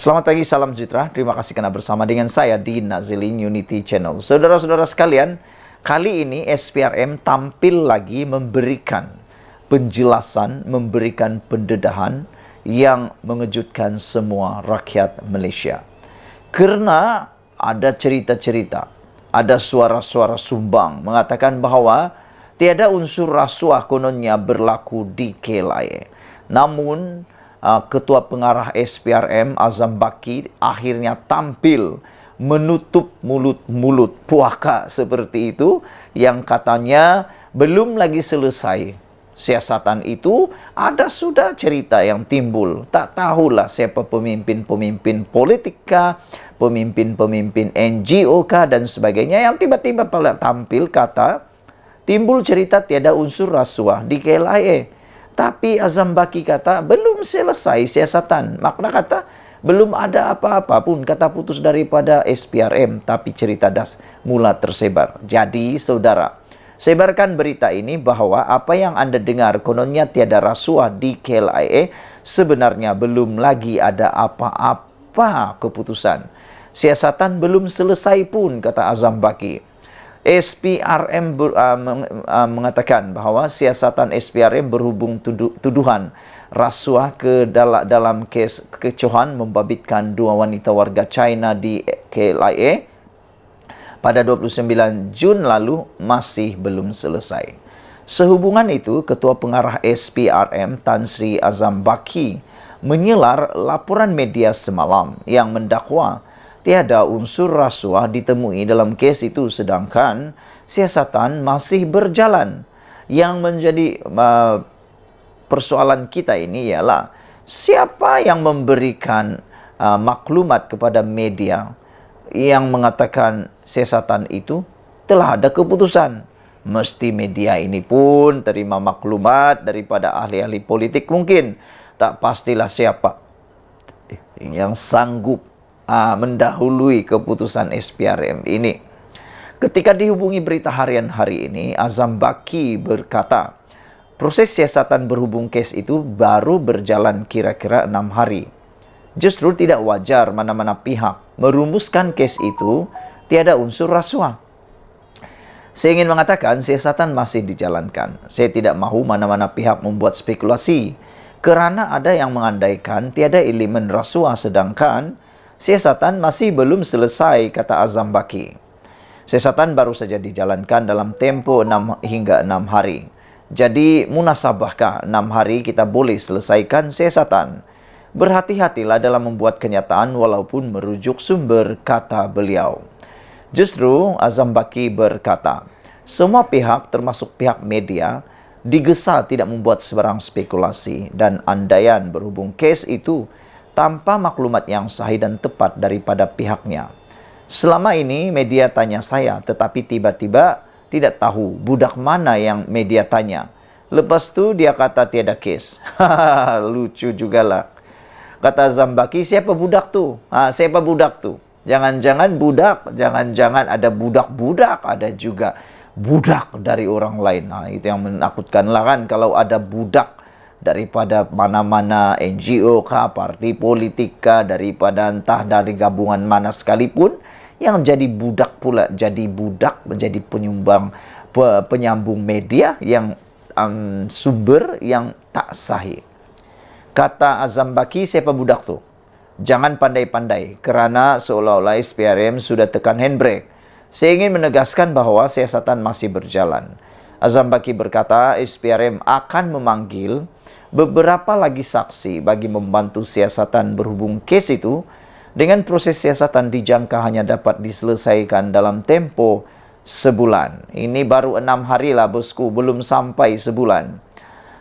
Selamat pagi, salam sejahtera. Terima kasih karena bersama dengan saya di Nazilin Unity Channel. Saudara-saudara sekalian, kali ini SPRM tampil lagi memberikan penjelasan, memberikan pendedahan yang mengejutkan semua rakyat Malaysia. Karena ada cerita-cerita, ada suara-suara sumbang mengatakan bahawa tiada unsur rasuah kononnya berlaku di KLIA. Namun, Ketua Pengarah SPRM Azam Baki akhirnya tampil menutup mulut-mulut puaka seperti itu yang katanya belum lagi selesai siasatan itu, ada sudah cerita yang timbul. Tak tahulah siapa pemimpin-pemimpin politika, pemimpin-pemimpin NGO kah dan sebagainya yang tiba-tiba pada tampil kata timbul cerita tiada unsur rasuah di KLIA. Tapi Azam Baki kata, belum selesai siasatan. Makna kata, belum ada apa-apa pun kata putus daripada SPRM. Tapi cerita dah mula tersebar. Jadi, saudara, sebarkan berita ini bahawa apa yang anda dengar kononnya tiada rasuah di KLIA, sebenarnya belum lagi ada apa-apa keputusan. Siasatan belum selesai pun, kata Azam Baki. SPRM mengatakan bahawa siasatan SPRM berhubung tuduhan rasuah ke dalam kes kecohan membabitkan dua wanita warga China di KLIA pada 29 Jun lalu masih belum selesai. Sehubungan itu, Ketua Pengarah SPRM Tan Sri Azam Baki menyelar laporan media semalam yang mendakwa tiada unsur rasuah ditemui dalam kes itu sedangkan siasatan masih berjalan. Yang menjadi persoalan kita ini ialah siapa yang memberikan maklumat kepada media yang mengatakan siasatan itu telah ada keputusan. Mesti media ini pun terima maklumat daripada ahli-ahli politik mungkin. Tak pastilah siapa yang sanggup mendahului keputusan SPRM ini. Ketika dihubungi Berita Harian hari ini, Azam Baki berkata, proses siasatan berhubung kes itu baru berjalan kira-kira 6 hari. Justru tidak wajar mana-mana pihak merumuskan kes itu tiada unsur rasuah. Saya ingin mengatakan siasatan masih dijalankan. Saya tidak mahu mana-mana pihak membuat spekulasi kerana ada yang mengandaikan tiada elemen rasuah sedangkan siasatan masih belum selesai, kata Azam Baki. Siasatan baru saja dijalankan dalam tempo 6 hingga 6 hari. Jadi, munasabahkah 6 hari kita boleh selesaikan siasatan? Berhati-hatilah dalam membuat kenyataan walaupun merujuk sumber, kata beliau. Justru, Azam Baki berkata, semua pihak termasuk pihak media digesa tidak membuat sebarang spekulasi dan andaian berhubung kes itu tanpa maklumat yang sahih dan tepat daripada pihaknya. Selama ini media tanya saya, tetapi tiba-tiba tidak tahu budak mana yang media tanya. Lepas tu dia kata tiada kes. Lucu jugalah. Kata Azam Baki, siapa budak tu? Siapa budak tu? Jangan-jangan budak, jangan-jangan ada budak-budak, ada juga budak dari orang lain. Itu yang menakutkanlah kan kalau ada budak daripada mana-mana NGO kah, parti politik kah, daripada entah dari gabungan mana sekalipun, yang jadi budak pula, jadi budak menjadi penyambung media yang sumber yang tak sahih. Kata Azam Baki, siapa budak tu? Jangan pandai-pandai, kerana seolah-olah SPRM sudah tekan handbrake. Saya ingin menegaskan bahawa siasatan masih berjalan. Azam Baki berkata, SPRM akan memanggil beberapa lagi saksi bagi membantu siasatan berhubung kes itu dengan proses siasatan dijangka hanya dapat diselesaikan dalam tempo sebulan. Ini baru 6 hari lah bosku, belum sampai sebulan.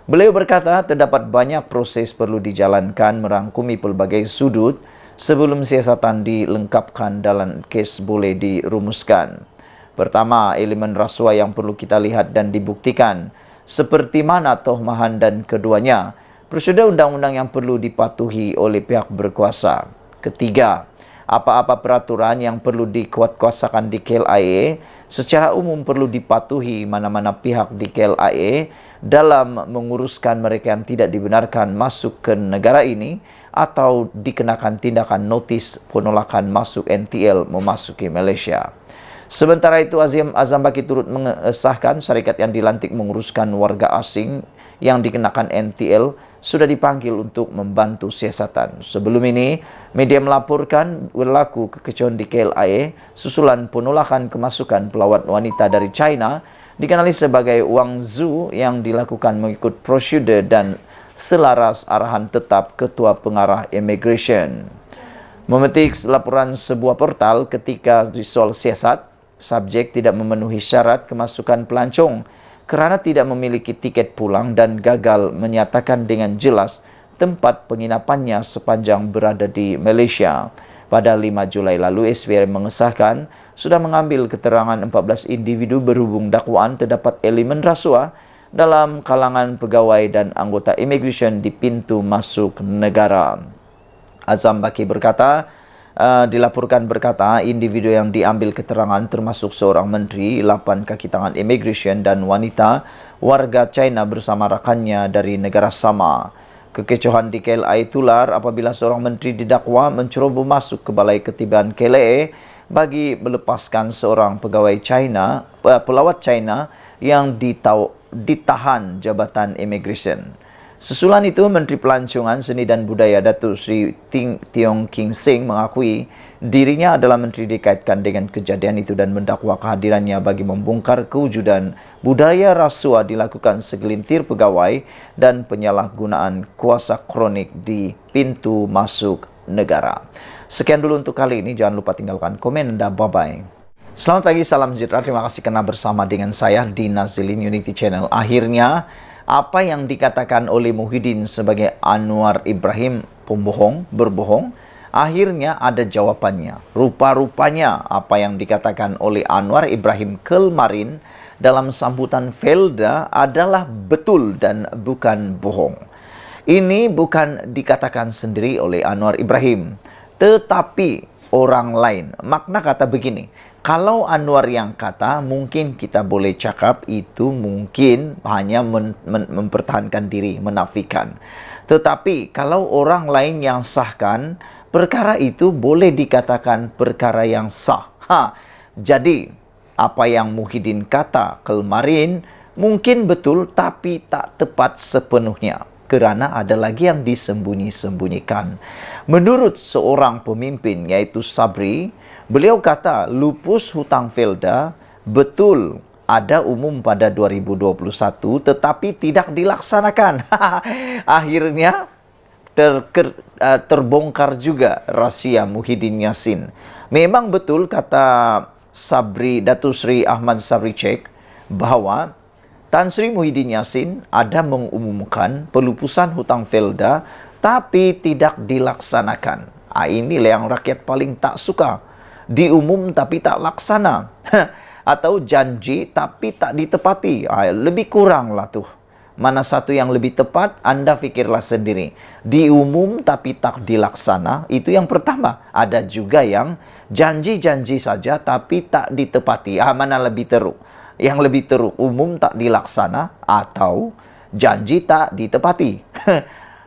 Beliau berkata terdapat banyak proses perlu dijalankan merangkumi pelbagai sudut sebelum siasatan dilengkapkan dalam kes boleh dirumuskan. Pertama, elemen rasuah yang perlu kita lihat dan dibuktikan. Seperti mana tohmahan dan keduanya, prosedur undang-undang yang perlu dipatuhi oleh pihak berkuasa. Ketiga, apa-apa peraturan yang perlu dikuatkuasakan di KLIA secara umum perlu dipatuhi mana-mana pihak di KLIA dalam menguruskan mereka yang tidak dibenarkan masuk ke negara ini atau dikenakan tindakan notis penolakan masuk NTL memasuki Malaysia. Sementara itu, Azam Baki turut mengesahkan syarikat yang dilantik menguruskan warga asing yang dikenakan NTL sudah dipanggil untuk membantu siasatan. Sebelum ini, media melaporkan berlaku kekecauan di KLIA susulan penolakan kemasukan pelawat wanita dari China dikenali sebagai Wang Zhu yang dilakukan mengikut prosedur dan selaras arahan tetap Ketua Pengarah Immigration. Memetik laporan sebuah portal, ketika soal siasat, subjek tidak memenuhi syarat kemasukan pelancong kerana tidak memiliki tiket pulang dan gagal menyatakan dengan jelas tempat penginapannya sepanjang berada di Malaysia. Pada 5 Julai lalu, SPRM mengesahkan sudah mengambil keterangan 14 individu berhubung dakwaan terdapat elemen rasuah dalam kalangan pegawai dan anggota immigration di pintu masuk negara. Azam Baki dilaporkan berkata, individu yang diambil keterangan termasuk seorang menteri, 8 kaki tangan immigration dan wanita warga China bersama rakannya dari negara sama. Kekecauan di KLIA tular apabila seorang menteri didakwa menceroboh masuk ke balai ketibaan KLIA bagi melepaskan seorang pegawai China, pelawat China yang ditahan jabatan immigration. Susulan itu, Menteri Pelancongan, Seni dan Budaya Datuk Seri Tiong King Sing mengakui dirinya adalah menteri dikaitkan dengan kejadian itu dan mendakwa kehadirannya bagi membongkar kewujudan budaya rasuah dilakukan segelintir pegawai dan penyalahgunaan kuasa kronik di pintu masuk negara. Sekian dulu untuk kali ini. Jangan lupa tinggalkan komen Anda. Bye-bye. Selamat pagi, salam sejahtera. Terima kasih karena bersama dengan saya di Nazilin Unity Channel. Akhirnya, apa yang dikatakan oleh Muhyiddin sebagai Anwar Ibrahim berbohong, akhirnya ada jawabannya. Rupa-rupanya apa yang dikatakan oleh Anwar Ibrahim kemarin dalam sambutan Felda adalah betul dan bukan bohong. Ini bukan dikatakan sendiri oleh Anwar Ibrahim, tetapi orang lain. Makna kata begini, kalau Anwar yang kata, mungkin kita boleh cakap itu mungkin hanya mempertahankan diri, menafikan. Tetapi kalau orang lain yang sahkan, perkara itu boleh dikatakan perkara yang sah. Jadi, apa yang Muhyiddin kata kemarin mungkin betul tapi tak tepat sepenuhnya. Kerana ada lagi yang disembunyi-sembunyikan. Menurut seorang pemimpin yaitu Sabri, beliau kata lupus hutang Felda betul ada umum pada 2021 tetapi tidak dilaksanakan. Akhirnya terbongkar juga rahsia Muhyiddin Yassin. Memang betul kata Sabri, Datuk Seri Ahmad Sabri Cek, bahwa Tan Sri Muhyiddin Yassin ada mengumumkan pelupusan hutang Felda tapi tidak dilaksanakan. Inilah yang rakyat paling tak suka. Diumum tapi tak laksana. Atau janji tapi tak ditepati. Lebih kurang lah tuh. Mana satu yang lebih tepat, Anda fikirlah sendiri. Diumum tapi tak dilaksana, itu yang pertama. Ada juga yang janji-janji saja tapi tak ditepati. Mana lebih teruk? Yang lebih teruk, umum tak dilaksana atau janji tak ditepati.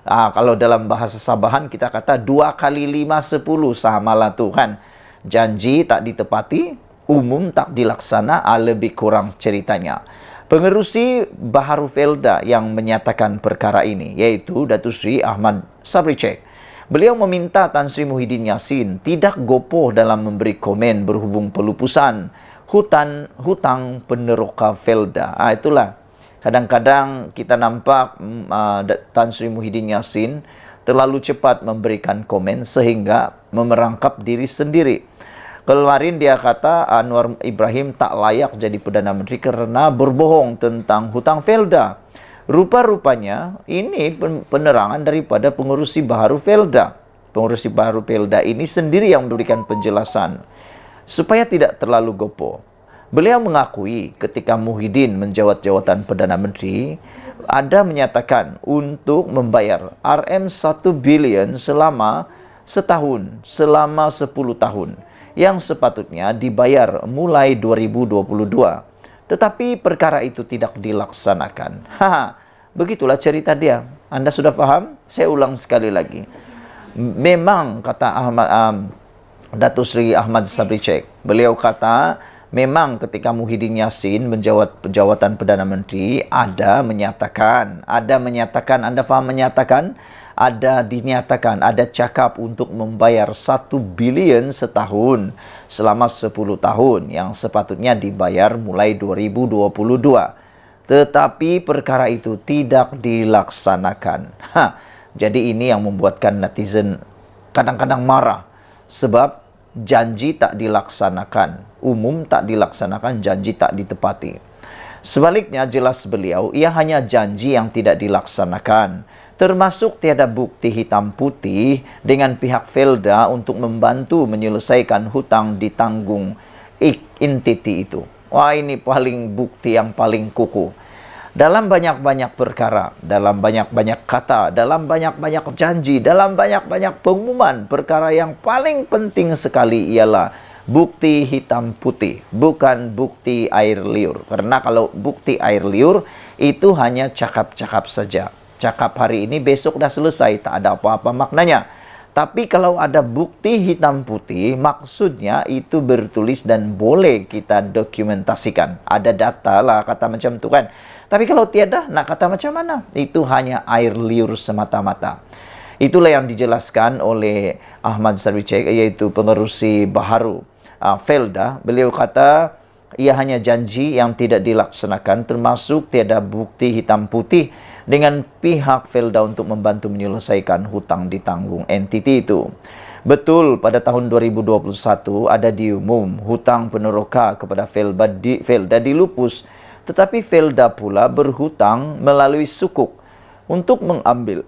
Kalau dalam bahasa Sabahan kita kata 2 kali 5 10 samalah Tuhan. Janji tak ditepati, umum tak dilaksana, lebih kurang ceritanya. Pengerusi Baharu Felda yang menyatakan perkara ini yaitu Datuk Seri Ahmad Sabri Cek. Beliau meminta Tan Sri Muhyiddin Yassin tidak gopoh dalam memberi komen berhubung pelupusan hutang peneroka Felda. Itulah kadang-kadang kita nampak Tan Sri Muhyiddin Yassin terlalu cepat memberikan komen sehingga memerangkap diri sendiri. Kemarin dia kata Anwar Ibrahim tak layak jadi Perdana Menteri kerana berbohong tentang hutang Felda. Rupa-rupanya ini penerangan daripada pengurusi Baharu Felda. Pengurusi Baharu Felda ini sendiri yang memberikan penjelasan supaya tidak terlalu gopoh. Beliau mengakui ketika Muhyiddin menjawat jawatan Perdana Menteri, ada menyatakan untuk membayar RM1 bilion selama setahun, selama 10 tahun, yang sepatutnya dibayar mulai 2022. Tetapi perkara itu tidak dilaksanakan. Begitulah cerita dia. Anda sudah paham? Saya ulang sekali lagi. Memang kata Datuk Seri Ahmad Sabri Sheikh, beliau kata memang ketika Muhyiddin Yassin menjawat jawatan Perdana Menteri ada menyatakan, anda faham menyatakan, ada cakap untuk membayar 1 bilion setahun selama 10 tahun yang sepatutnya dibayar mulai 2022. Tetapi perkara itu tidak dilaksanakan. Jadi ini yang membuatkan netizen kadang-kadang marah. Sebab janji tak dilaksanakan. Umum tak dilaksanakan, janji tak ditepati. Sebaliknya jelas beliau, ia hanya janji yang tidak dilaksanakan. Termasuk tiada bukti hitam putih dengan pihak Felda untuk membantu menyelesaikan hutang ditanggung entiti itu. Wah, ini bukti yang paling kukuh. Dalam banyak-banyak perkara, dalam banyak-banyak kata, dalam banyak-banyak janji, dalam banyak-banyak pengumuman, perkara yang paling penting sekali ialah bukti hitam putih, bukan bukti air liur. Karena kalau bukti air liur, itu hanya cakap-cakap saja. Cakap hari ini, besok dah selesai, tak ada apa-apa maknanya. Tapi kalau ada bukti hitam putih, maksudnya itu bertulis dan boleh kita dokumentasikan. Ada data lah, kata macam tu kan. Tapi kalau tiada, nak kata macam mana? Itu hanya air liur semata-mata. Itulah yang dijelaskan oleh Ahmad Sabri Sheikh, yaitu pengerusi baharu Felda. Beliau kata, ia hanya janji yang tidak dilaksanakan, termasuk tiada bukti hitam putih dengan pihak Felda untuk membantu menyelesaikan hutang ditanggung entiti itu. Betul, pada tahun 2021 ada diumum hutang peneroka kepada Felda dilupus. Tetapi Felda pula berhutang melalui sukuk untuk mengambil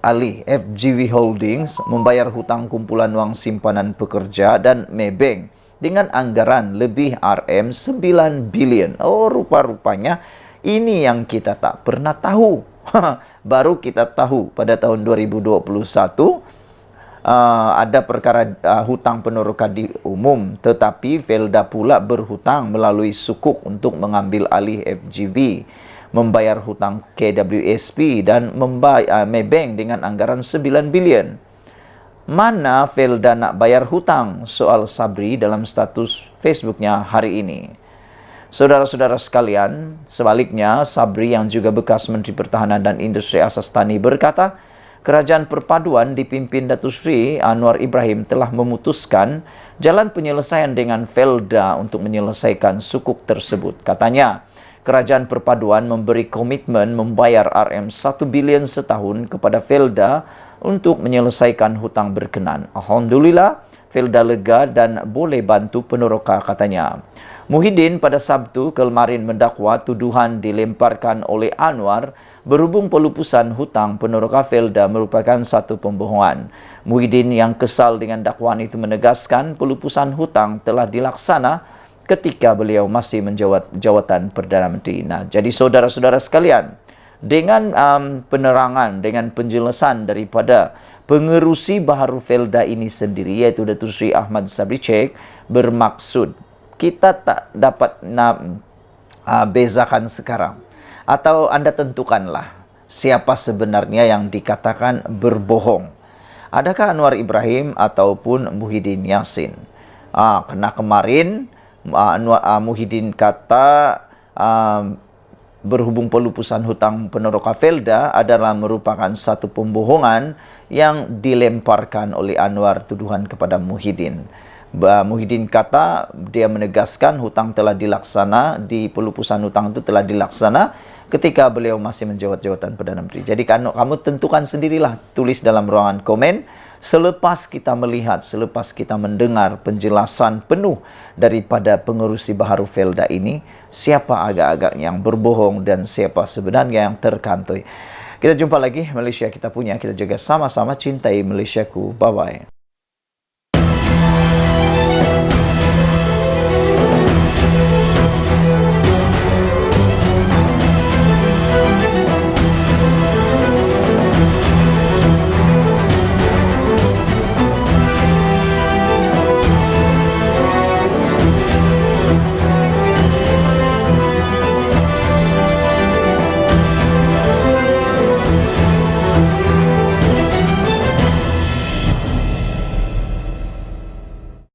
alih FGV Holdings, membayar hutang kumpulan wang simpanan pekerja dan Maybank dengan anggaran lebih RM9 bilion. Oh, rupa-rupanya ini yang kita tak pernah tahu. Baru kita tahu pada tahun 2021 ada perkara hutang peneroka di umum, tetapi Felda pula berhutang melalui sukuk untuk mengambil alih FGV, membayar hutang KWSP dan membayar Maybank dengan anggaran 9 bilion. Mana Felda nak bayar hutang? Soal Sabri dalam status Facebooknya hari ini. Saudara-saudara sekalian, sebaliknya Sabri yang juga bekas Menteri Pertahanan dan Industri Asas Tani berkata, Kerajaan Perpaduan dipimpin Datuk Seri Anwar Ibrahim telah memutuskan jalan penyelesaian dengan Felda untuk menyelesaikan sukuk tersebut. Katanya, Kerajaan Perpaduan memberi komitmen membayar RM1 bilion setahun kepada Felda untuk menyelesaikan hutang berkenan. Alhamdulillah, Felda lega dan boleh bantu peneroka, katanya. Muhyiddin pada Sabtu kemarin mendakwa tuduhan dilemparkan oleh Anwar berhubung pelupusan hutang peneroka Felda merupakan satu pembohongan. Muhyiddin yang kesal dengan dakwaan itu menegaskan pelupusan hutang telah dilaksana ketika beliau masih menjawat jawatan Perdana Menteri. Nah, jadi saudara-saudara sekalian, dengan penerangan, dengan penjelasan daripada pengerusi baharu Felda ini sendiri, iaitu Datuk Seri Ahmad Sabri Sheikh, bermaksud kita tak dapat bezakan sekarang. Atau anda tentukanlah siapa sebenarnya yang dikatakan berbohong. Adakah Anwar Ibrahim ataupun Muhyiddin Yassin? Karena kemarin Muhyiddin kata berhubung pelupusan hutang peneroka Felda adalah merupakan satu pembohongan yang dilemparkan oleh Anwar tuduhan kepada Muhyiddin. Muhyiddin kata dia menegaskan hutang telah dilaksana, di pelupusan hutang itu telah dilaksana ketika beliau masih menjawat jawatan Perdana Menteri. Jadi kamu tentukan sendirilah, tulis dalam ruangan komen. Selepas kita melihat, selepas kita mendengar penjelasan penuh daripada pengerusi baharu Felda ini, siapa agak-agaknya yang berbohong dan siapa sebenarnya yang terkantoi. Kita jumpa lagi, Malaysia kita punya, kita juga sama-sama cintai Malaysiaku. Bye-bye.